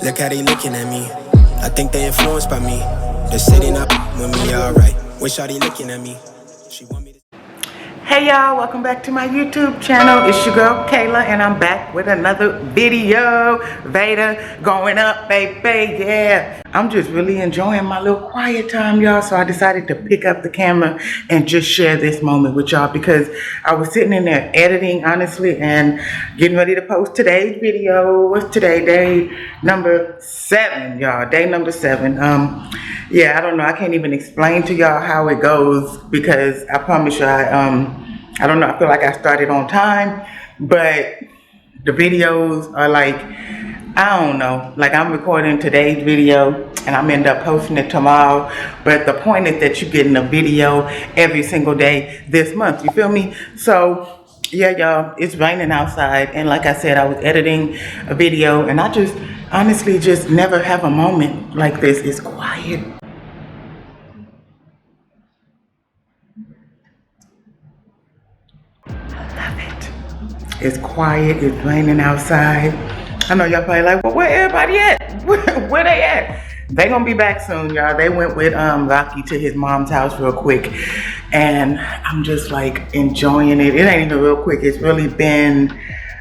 Look how they looking at me. I think they influenced by me. They're sitting up with me, alright. Wish all they looking at me. She want me to. Hey y'all, welcome back to my YouTube channel. It's your girl Kayla and I'm back with another video. Veda going up, baby, yeah. I'm just really enjoying my little quiet time, y'all. So I decided to pick up the camera and just share this moment with y'all because I was sitting in there editing, honestly, and getting ready to post today's video. What's today? Day number 7, y'all. Day number 7. Yeah, I don't know. I can't even explain to y'all how it goes because I promise you, I don't know. I feel like I started on time, but the videos are like, I don't know. Like I'm recording today's video and I'm end up posting it tomorrow. But the point is that you're getting a video every single day this month. You feel me? So yeah, y'all, it's raining outside. And like I said, I was editing a video and I just honestly just never have a moment like this. It's quiet. It's quiet, it's raining outside. I know y'all probably like, well, where everybody at? Where they at? They gonna be back soon, y'all. They went with Rocky to his mom's house real quick. And I'm just like enjoying it. It ain't even real quick. It's really been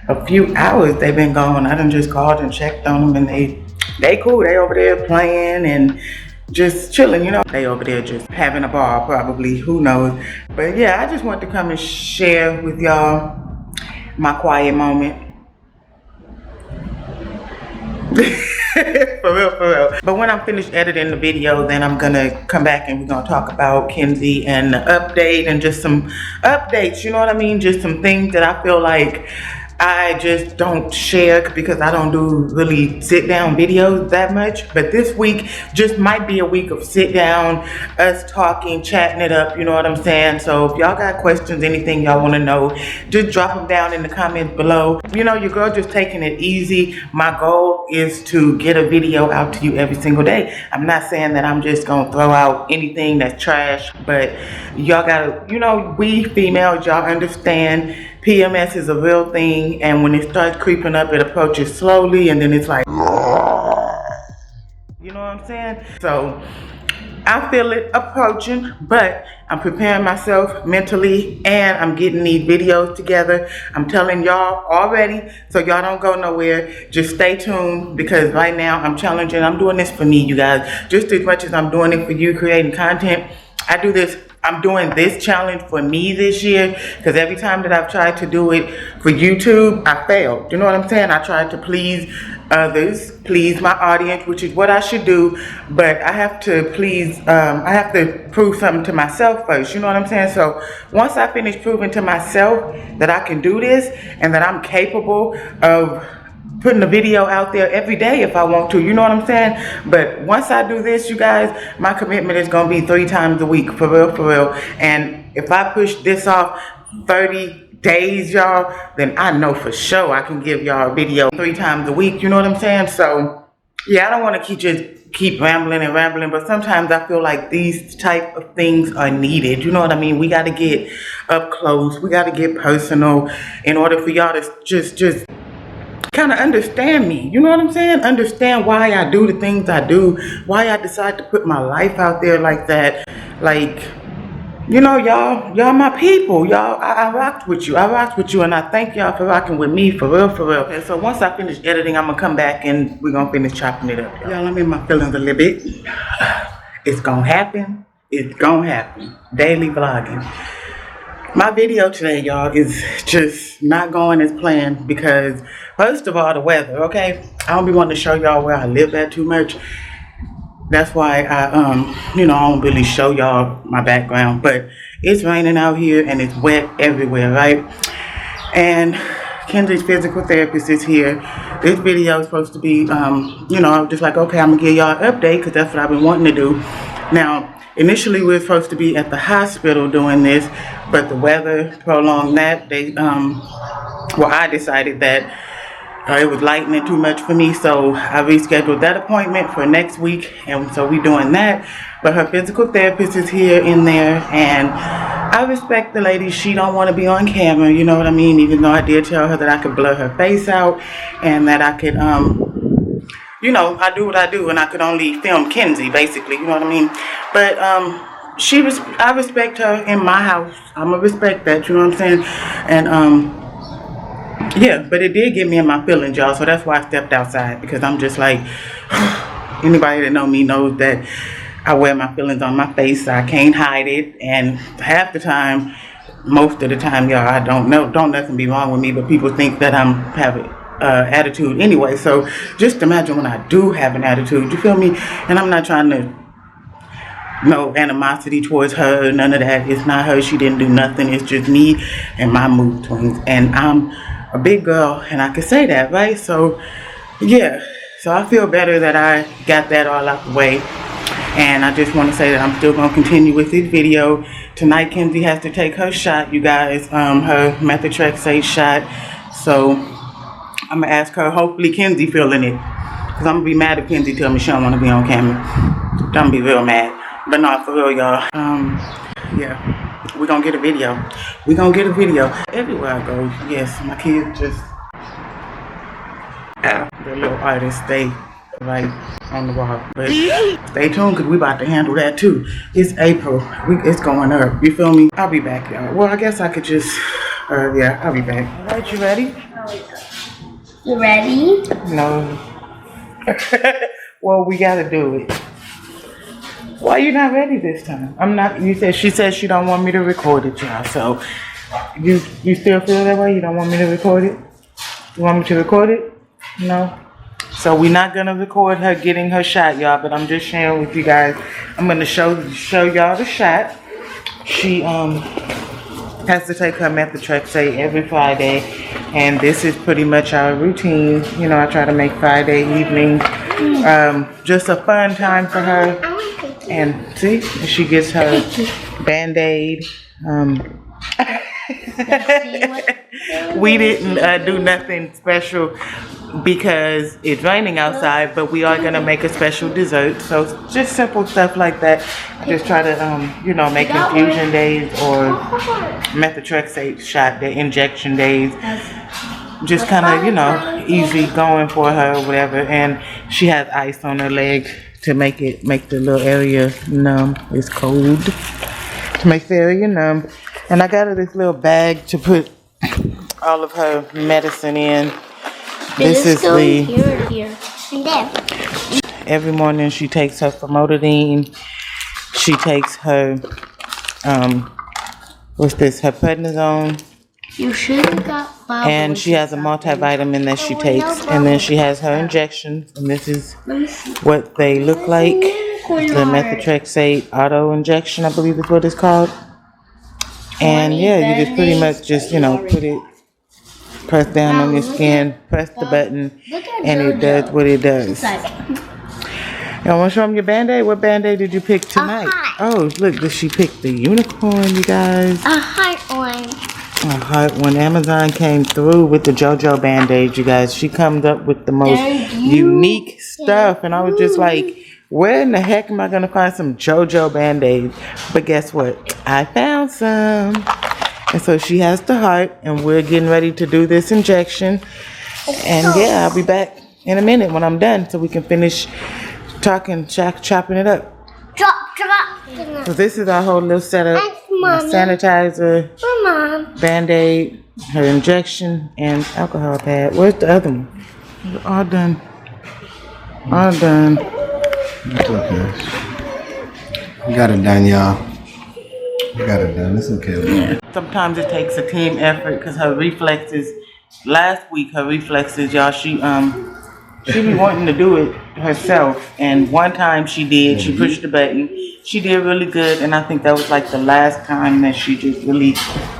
a few hours they've been gone. I done just called and checked on them and they cool. They over there playing and just chilling, you know. They over there just having a ball probably, who knows. But yeah, I just wanted to come and share with y'all my quiet moment. For real. But when I'm finished editing the video, then I'm gonna come back and we're gonna talk about Kenzi and the update and just some updates, you know what I mean? Just some things that I feel like I just don't share because I don't do really sit down videos that much. But this week just might be a week of sit down, us talking, chatting it up, you know what I'm saying? So if y'all got questions, anything y'all want to know, just drop them down in the comments below. You know, your girl just taking it easy. My goal is to get a video out to you every single day. I'm not saying that I'm just gonna throw out anything that's trash, but y'all gotta, you know, we females, y'all understand PMS is a real thing, and when it starts creeping up, it approaches slowly, and then it's like, you know what I'm saying? So I feel it approaching, but I'm preparing myself mentally, and I'm getting these videos together. I'm telling y'all already, so y'all don't go nowhere. Just stay tuned, because right now I'm challenging. I'm doing this for me, you guys, just as much as I'm doing it for you, creating content. I'm doing this challenge for me this year because every time that I've tried to do it for YouTube, I failed. You know what I'm saying? I tried to please others, please my audience, which is what I should do, but I have to please, I have to prove something to myself first. You know what I'm saying? So once I finish proving to myself that I can do this and that I'm capable of putting a video out there every day if I want to, you know what I'm saying? But once I do this, you guys, my commitment is gonna be 3 times a week, for real. And if I push this off 30 days, y'all, then I know for sure I can give y'all a video 3 times a week, you know what I'm saying? So yeah, I don't want to keep rambling, but sometimes I feel like these type of things are needed. You know what I mean? We got to get up close, we got to get personal in order for y'all to just kind of understand me, you know what I'm saying? Understand why I do the things I do, why I decide to put my life out there like that. Like, you know, y'all my people, y'all. I rocked with you, and I thank y'all for rocking with me, for real. And so once I finish editing, I'm gonna come back and we're gonna finish chopping it up, y'all. I'm in my feelings a little bit. It's gonna happen. Daily vlogging. My video today, y'all, is just not going as planned because, first of all, the weather, okay? I don't be wanting to show y'all where I live at too much. That's why I, you know, I don't really show y'all my background. But it's raining out here and it's wet everywhere, right? And Kenzi's physical therapist is here. This video is supposed to be, you know, I'm just like, okay, I'm going to give y'all an update because that's what I've been wanting to do. Now, initially, we were supposed to be at the hospital doing this, but the weather prolonged that. I decided that it was lightning too much for me, so I rescheduled that appointment for next week, and so we're doing that. But her physical therapist is here in there, and I respect the lady. She don't want to be on camera, you know what I mean? Even though I did tell her that I could blur her face out and that I could you know, I do what I do, and I could only film Kenzi, basically, you know what I mean? But I respect her in my house. I'ma respect that, you know what I'm saying? And yeah, but it did get me in my feelings, y'all. So that's why I stepped outside, because I'm just like, anybody that know me knows that I wear my feelings on my face. I can't hide it, and half the time, most of the time, y'all, I don't nothing be wrong with me, but people think that I'm having attitude anyway. So just imagine when I do have an attitude, you feel me? And I'm not trying to, no animosity towards her, none of that. It's not her, she didn't do nothing. It's just me and my mood swings. And I'm a big girl, and I can say that, right? So yeah, so I feel better that I got that all out the way. And I just want to say that I'm still going to continue with this video. Tonight, Kenzi has to take her shot, you guys, her methotrexate shot. So I'm going to ask her, hopefully Kenzi feeling it. Because I'm going to be mad if Kenzi tell me she don't want to be on camera. I'm going to be real mad. But no, for real, y'all. Yeah, we're going to get a video. We're going to get a video. Everywhere I go, yes, my kids just, the little artists, stay right on the wall. But stay tuned, because we about to handle that too. It's April. It's going up. You feel me? I'll be back, y'all. Well, I guess I could just, yeah, I'll be back. All right, you ready? You ready? No. Well, we gotta do it. Why you not ready this time? I'm not. She said she don't want me to record it, y'all. So you still feel that way? You don't want me to record it? You want me to record it? No. So we're not gonna record her getting her shot, y'all. But I'm just sharing with you guys. I'm gonna show y'all the shot. She has to take her methotrexate every Friday, and this is pretty much our routine. You know, I try to make Friday evening just a fun time for her. And see, she gets her Band-Aid. We didn't do nothing special because it's raining outside, but we are gonna make a special dessert. So just simple stuff like that. Just try to, you know, make infusion days or methotrexate shot, the injection days. Just kind of, you know, easy going for her or whatever. And she has ice on her leg to make the little area numb. It's cold to make the area numb. And I got her this little bag to put all of her medicine in. This is the here and there. Every morning she takes her famotidine. She takes her what's this? Her prednisone. You should have got. And she has a multivitamin that she takes, and then she has her injections, and this is what they look like. The methotrexate auto injection, I believe is what it's called. And yeah, you just pretty much just, you know, put it, press down on your skin, press the button, and it does what it does. You want to show them your Band-Aid? What Band-Aid did you pick tonight? Oh, look, did she pick the unicorn, you guys? A heart one. A heart one. Amazon came through with the JoJo Band-Aid, you guys. She comes up with the most unique stuff, and I was just like, where in the heck am I going to find some JoJo Band-Aids? But guess what? I found some. And so she has the heart, and we're getting ready to do this injection. And yeah, I'll be back in a minute when I'm done so we can finish talking, chopping it up. Drop. So this is our whole little setup. Sanitizer, Band-Aid, her injection, and alcohol pad. Where's the other one? All done. All done. It's okay. We got it done, y'all. We got it done. It's okay. Sometimes it takes a team effort because her reflexes. Last week, her reflexes, y'all. She be wanting to do it herself, and one time she did. She pushed the button. She did really good, and I think that was like the last time that she just really,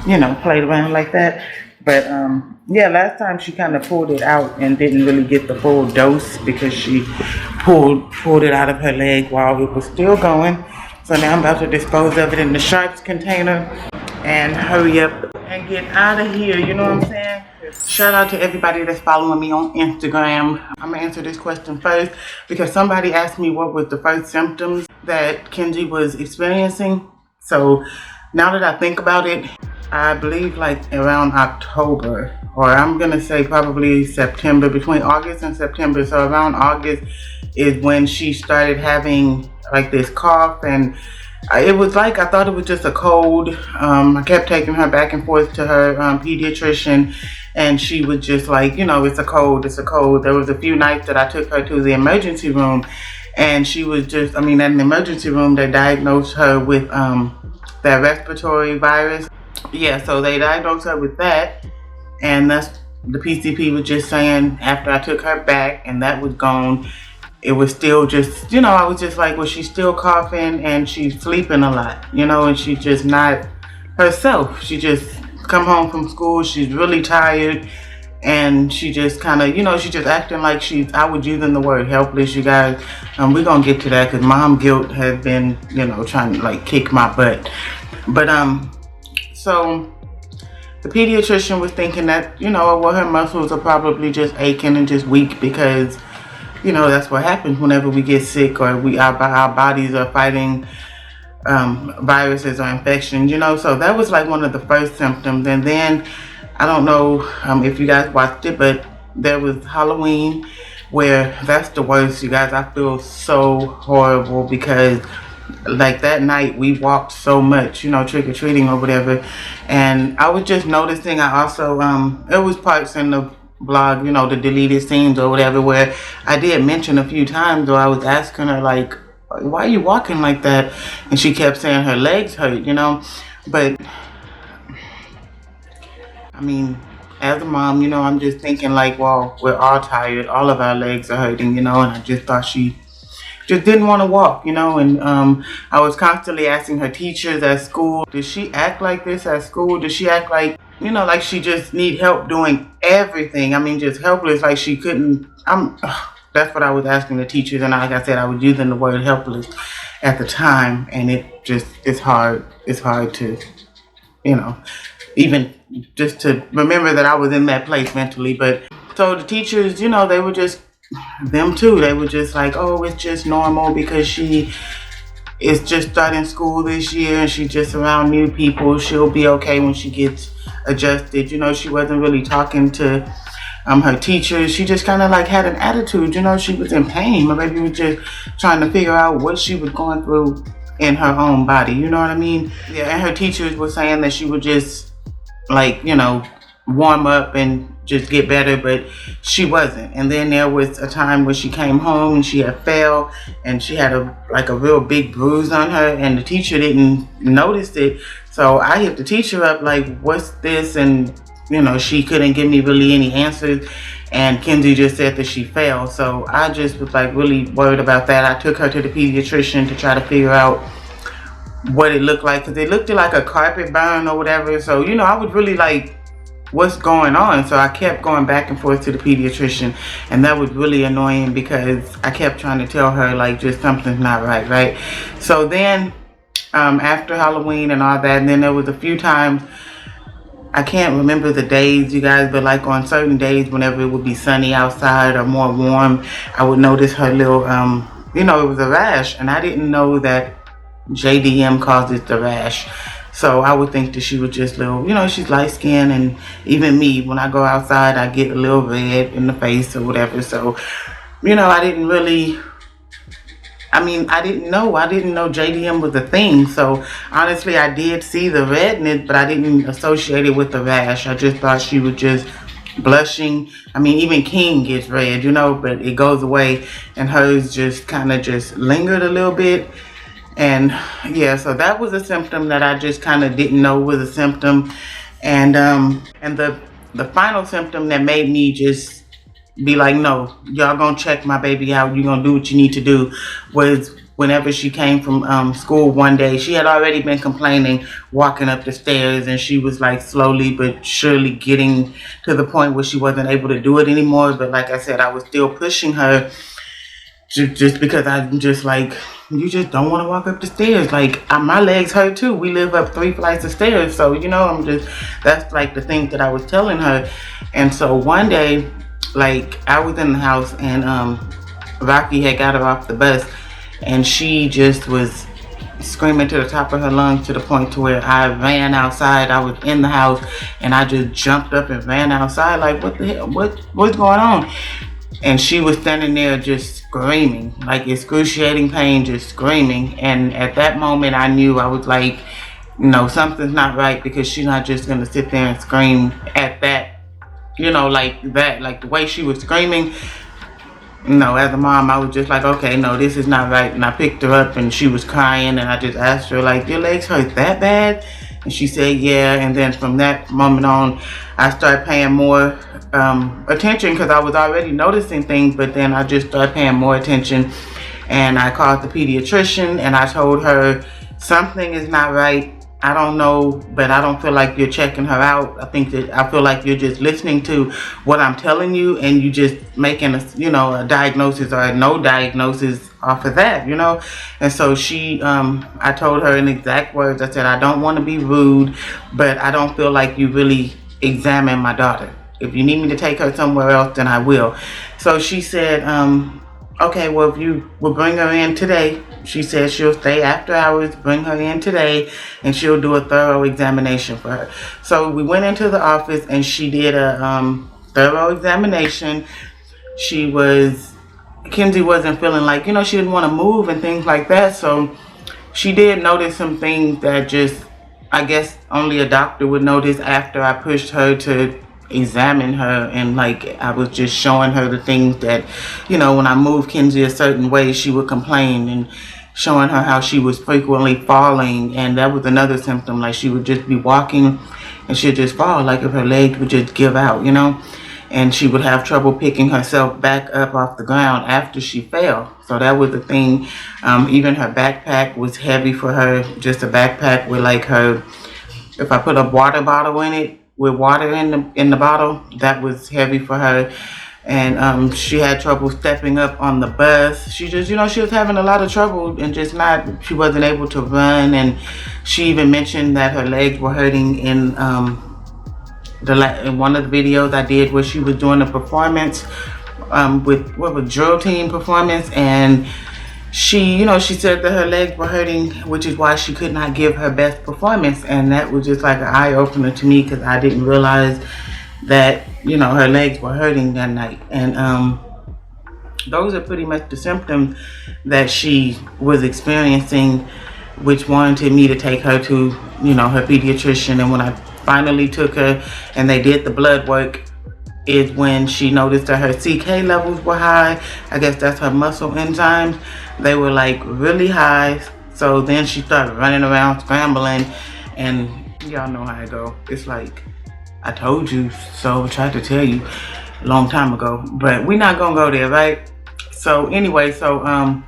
you know, played around like that. But yeah, last time she kind of pulled it out and didn't really get the full dose because she pulled it out of her leg while it was still going. So now I'm about to dispose of it in the sharps container and hurry up and get out of here. You know what I'm saying? Shout out to everybody that's following me on Instagram. I'm gonna answer this question first because somebody asked me what was the first symptoms that Kenzi was experiencing. So now that I think about it, I believe like around October, or I'm gonna say probably September, between August and September. So around August is when she started having like this cough, and it was like, I thought it was just a cold. I kept taking her back and forth to her pediatrician, and she was just like, you know, it's a cold, it's a cold. There was a few nights that I took her to the emergency room, and she was just, I mean, in the emergency room, they diagnosed her with that respiratory virus. Yeah, so they diagnosed her with that, and that's, the PCP was just saying after I took her back and that was gone, it was still just, you know, I was just like, well, she's still coughing and she's sleeping a lot, you know, and she's just not herself. She just come home from school, she's really tired, and she just kind of, you know, she's just acting like she's, I was using the word helpless, you guys. We're gonna get to that because mom guilt has been, you know, trying to like kick my butt. But so the pediatrician was thinking that, you know, well, her muscles are probably just aching and just weak because, you know, that's what happens whenever we get sick, or our bodies are fighting viruses or infections, you know. So that was like one of the first symptoms. And then I don't know if you guys watched it, but there was Halloween, where that's the worst, you guys. I feel so horrible because like that night we walked so much, you know, trick-or-treating or whatever, and I was just noticing, I also there was parts in the blog, you know, the deleted scenes or whatever, where I did mention a few times, or I was asking her like, why are you walking like that? And she kept saying her legs hurt, you know. But I mean, as a mom, you know, I'm just thinking like, well, we're all tired, all of our legs are hurting, you know. And I just thought she just didn't want to walk, you know. And I was constantly asking her teachers at school, does she act like this at school? Does she act like, you know, like she just need help doing everything? I mean, just helpless, like she couldn't, that's what I was asking the teachers. And like I said, I was using the word helpless at the time, and it just, it's hard to, you know, even just to remember that I was in that place mentally. But so the teachers, you know, they were just, them too, they were just like, oh, it's just normal because she is just starting school this year and she's just around new people. She'll be okay when she gets adjusted. You know, she wasn't really talking to her teachers. She just kind of like had an attitude, you know. She was in pain. My baby was just trying to figure out what she was going through in her own body, you know what I mean? Yeah, and her teachers were saying that she would just like, you know, warm up and just get better, but she wasn't. And then there was a time where she came home and she had fell and she had a real big bruise on her, and the teacher didn't notice it. So I hit the teacher up like, what's this? And you know, she couldn't give me really any answers, and Kenzi just said that she fell. So I just was like really worried about that. I took her to the pediatrician to try to figure out what it looked like, because it looked like a carpet burn or whatever. So, you know, I was really like, what's going on? So I kept going back and forth to the pediatrician, and that was really annoying because I kept trying to tell her like, just something's not right. So then after Halloween and all that, and then there was a few times, I can't remember the days, you guys, but like on certain days whenever it would be sunny outside or more warm, I would notice her little you know, it was a rash, and I didn't know that JDM causes the rash. So I would think that she was just little, you know, she's light skinned, and even me, when I go outside, I get a little red in the face or whatever. So, you know, I didn't know JDM was a thing. So honestly, I did see the redness, but I didn't associate it with the rash. I just thought she was just blushing. I mean, even King gets red, you know, but it goes away, and hers just kind of just lingered a little bit. And yeah, so that was a symptom that I just kind of didn't know was a symptom. And the final symptom that made me just be like, no, y'all gonna check my baby out, you're gonna do what you need to do, was whenever she came from school one day. She had already been complaining walking up the stairs, and she was like slowly but surely getting to the point where she wasn't able to do it anymore. But like I said, I was still pushing her just because I'm just like, you just don't want to walk up the stairs. Like, my legs hurt too. We live up 3 flights of stairs. So, you know, that's like the thing that I was telling her. And so one day, like, I was in the house, and Rocky had got her off the bus, and she just was screaming to the top of her lungs to the point to where I ran outside. I was in the house and I just jumped up and ran outside like, what the hell, what's going on? And she was standing there just screaming, like excruciating pain, just screaming. And at that moment I knew, I was like, no, something's not right, because she's not just gonna sit there and scream at that, you know, like that, like the way she was screaming. No, as a mom, I was just like, okay, no, this is not right. And I picked her up and she was crying, and I just asked her, like, your legs hurt that bad? And she said, yeah. And then from that moment on, I started paying more attention, because I was already noticing things, but then I just started paying more attention. And I called the pediatrician and I told her, something is not right. I don't know, but I don't feel like you're checking her out. I feel like you're just listening to what I'm telling you, and you just making a, you know, a diagnosis or a no diagnosis off of that, you know. And so she, I told her in exact words, I said, I don't want to be rude, but I don't feel like you really examine my daughter. If you need me to take her somewhere else, then I will. So she said, okay, well, if you will bring her in today. She said she'll stay after hours, bring her in today, and she'll do a thorough examination for her. So we went into the office and she did a thorough examination. Kenzi wasn't feeling like, you know, she didn't want to move and things like that. So she did notice some things that just, I guess only a doctor would notice after I pushed her to examine her, and like I was just showing her the things that, you know, when I moved Kenzi a certain way, she would complain, and showing her how she was frequently falling. And that was another symptom, like she would just be walking and she'd just fall, like if her legs would just give out, you know. And she would have trouble picking herself back up off the ground after she fell. So that was the thing. Even her backpack was heavy for her, just a backpack with like her, if I put a water bottle in it, with water in the bottle, that was heavy for her. And she had trouble stepping up on the bus. She just, you know, she was having a lot of trouble, and just not, she wasn't able to run. And she even mentioned that her legs were hurting in one of the videos I did where she was doing a performance with drill team performance, and she, you know, she said that her legs were hurting, which is why she could not give her best performance. And that was just like an eye-opener to me, because I didn't realize that, you know, her legs were hurting that night. And those are pretty much the symptoms that she was experiencing, which warranted me to take her to, you know, her pediatrician. And when I finally took her and they did the blood work, is when she noticed that her CK levels were high. I guess that's her muscle enzymes. They were like really high. So then she started running around scrambling, and y'all know how I go. It's like, I told you so, I tried to tell you a long time ago, but we're not gonna go there, right? So anyway, so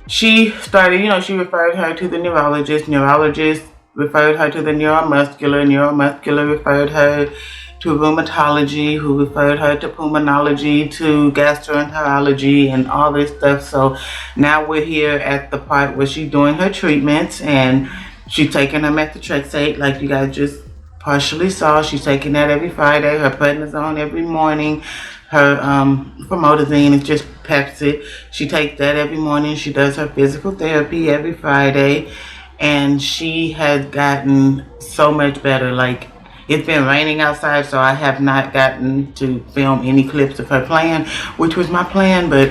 she started, you know, she referred her to the neurologist. Neurologist referred her to the neuromuscular. Neuromuscular referred her to rheumatology, who referred her to pulmonology, to gastroenterology, and all this stuff. So now we're here at the part where she's doing her treatments, and she's taking her methotrexate, like you guys just partially saw. She's taking that every Friday. Her prednisone every morning. Her promethazine is just Pepsi. She takes that every morning. She does her physical therapy every Friday, and she has gotten so much better. Like, it's been raining outside, so I have not gotten to film any clips of her playing, which was my plan, but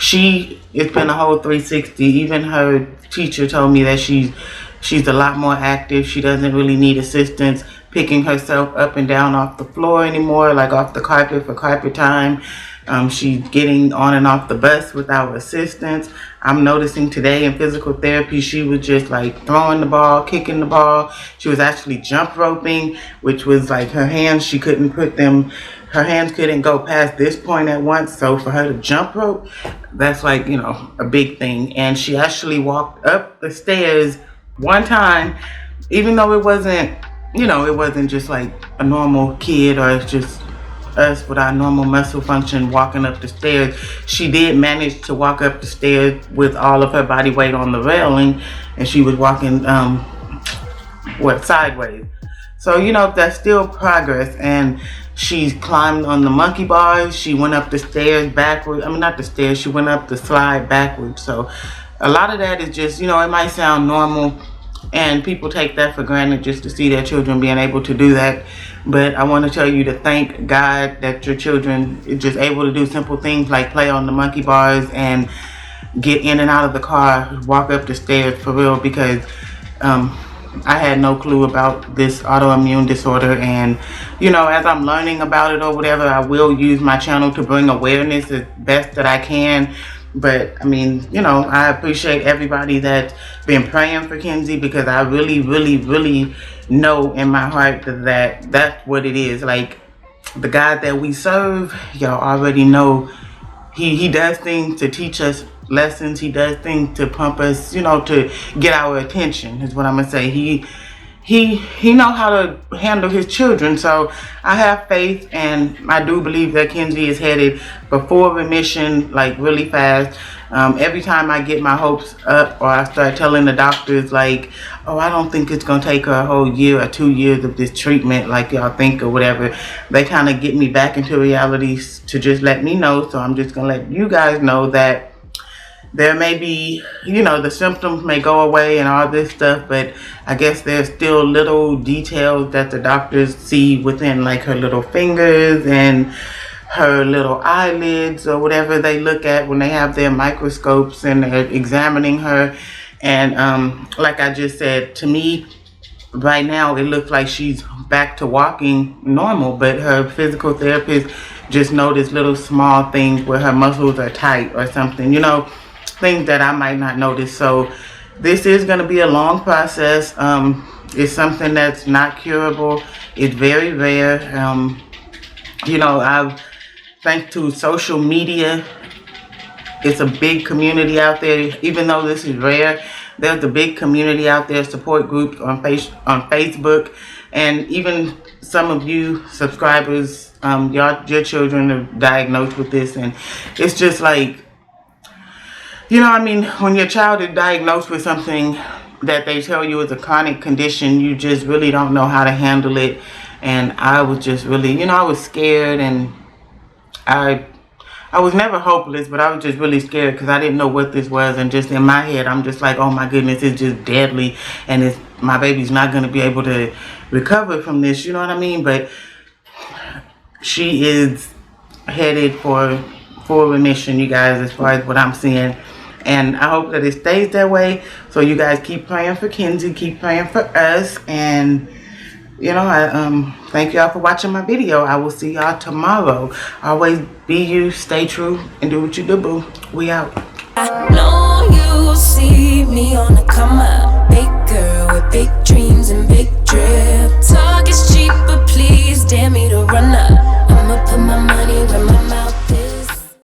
it's been a whole 360. Even her teacher told me that she's a lot more active. She doesn't really need assistance picking herself up and down off the floor anymore, like off the carpet for carpet time. She's getting on and off the bus without assistance. I'm noticing today in physical therapy, she was just like throwing the ball, kicking the ball. She was actually jump roping, which was like her hands, her hands couldn't go past this point at once. So for her to jump rope, that's like, you know, a big thing. And she actually walked up the stairs one time, even though it wasn't, you know, it wasn't just like a normal kid or just us with our normal muscle function walking up the stairs. She did manage to walk up the stairs with all of her body weight on the railing, and she was walking sideways. So, you know, that's still progress. And she's climbed on the monkey bars. She went up the stairs backwards. I mean, not the stairs, she went up the slide backwards. So a lot of that is just, you know, it might sound normal and people take that for granted just to see their children being able to do that. But I want to tell you to thank God that your children is just able to do simple things like play on the monkey bars and get in and out of the car, walk up the stairs, for real, because I had no clue about this autoimmune disorder. And, you know, as I'm learning about it or whatever, I will use my channel to bring awareness as best that I can. But I mean, you know, I appreciate everybody that's been praying for Kenzi, because I really, really, really know in my heart that that's what it is. Like, the God that we serve, y'all already know, he does things to teach us lessons. He does things to pump us, you know, to get our attention, is what I'm gonna say. He know how to handle his children. So I have faith, and I do believe that Kenzi is headed for full remission, like really fast. Every time I get my hopes up, or I start telling the doctors like, oh, I don't think it's gonna take her a whole year or 2 years of this treatment like y'all think or whatever, they kind of get me back into reality to just let me know. So I'm just gonna let you guys know that there may be, you know, the symptoms may go away and all this stuff, but I guess there's still little details that the doctors see within, like her little fingers and her little eyelids or whatever they look at when they have their microscopes and they're examining her. And like I just said, to me right now it looks like she's back to walking normal, but her physical therapist just noticed little small things where her muscles are tight or something, you know, things that I might not notice. So this is going to be a long process. It's something that's not curable. It's very rare. You know, thanks to social media, it's a big community out there. Even though this is rare, there's a big community out there, support groups on Facebook, and even some of you subscribers, your children are diagnosed with this. And it's just like, you know, I mean, when your child is diagnosed with something that they tell you is a chronic condition, you just really don't know how to handle it. And I was just really, you know, I was scared, and I was never hopeless, but I was just really scared because I didn't know what this was. And just in my head, I'm just like, oh my goodness, it's just deadly, and my baby's not going to be able to recover from this, you know what I mean? But she is headed for full remission, you guys, as far as what I'm seeing. And I hope that it stays that way. So you guys keep praying for Kenzi, keep praying for us. And, you know, I thank y'all for watching my video. I will see y'all tomorrow. Always be you, stay true, and do what you do, boo. We out. I know you see me on the come up. Big girl with big dreams and big drip. Talk is cheap, but please dare me to run up. I'ma put my money where my mouth